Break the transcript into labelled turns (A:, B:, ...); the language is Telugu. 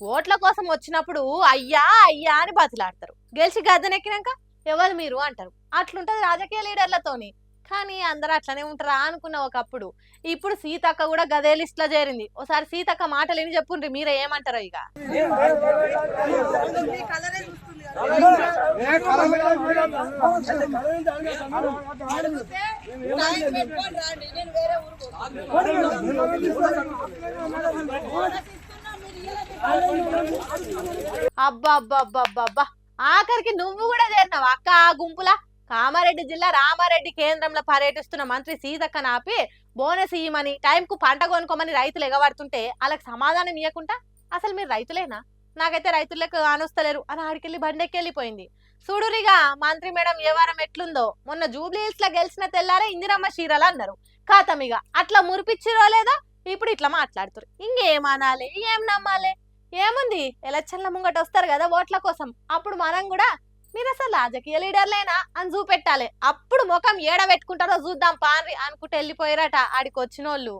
A: ఓట్ల కోసం వచ్చినప్పుడు అయ్యా అయ్యా అని బతిలాడతారు. గెలిచి గద్దెనెక్కినాక ఎవరు మీరు అంటారు. అట్లుంటది రాజకీయ లీడర్లతోని. కానీ అందరూ అట్లనే ఉంటారా అనుకున్న ఒకప్పుడు. ఇప్పుడు సీతక్క కూడా గదే లిస్ట్ లో చేరింది. ఒకసారి సీతక్క మాటలు విని చెప్పుండ్రి మీరే ఏమంటారో ఇక. అబ్బా అబ్బా అబ్బా అబ్బా అబ్బా, ఆఖరికి నువ్వు కూడా చేరినావు అక్క ఆ గుంపులా. కామారెడ్డి జిల్లా రామారెడ్డి కేంద్రంలో పర్యటిస్తున్న మంత్రి సీతక్క నాపి బోనస్ ఇయ్యమని టైంకు పంట కొనుక్కోమని రైతులు ఎగబడుతుంటే వాళ్ళకి సమాధానం ఇవ్వకుండా అసలు మీరు రైతులేనా, నాకైతే రైతులకు ఆనొస్తలేరు అని ఆడికెళ్ళి బండెక్కెళ్ళిపోయింది. చూడురిగా మంత్రి మేడం వ్యవహారం ఎట్లుందో. మొన్న జూబ్లీ హిల్స్ లో గెలిచిన తెల్లారే ఇందిరమ్మ చీరలు అన్నారు. ఖాతమిగా అట్లా మురిపిచ్చిరో లేదో ఇప్పుడు ఇట్లా మాట్లాడుతారు. ఇంకేమనాలి, ఏం నమ్మాలి? ఏముంది, ఎలక్షన్ల ముంగట వస్తారు కదా ఓట్ల కోసం, అప్పుడు మనం కూడా మీరు అసలు రాజకీయ లీడర్లేనా అని చూపెట్టాలి. అప్పుడు ముఖం ఏడ పెట్టుకుంటారో చూద్దాం పాన్రి అనుకుంటే వెళ్ళిపోయారట ఆడికి వచ్చినోళ్ళు.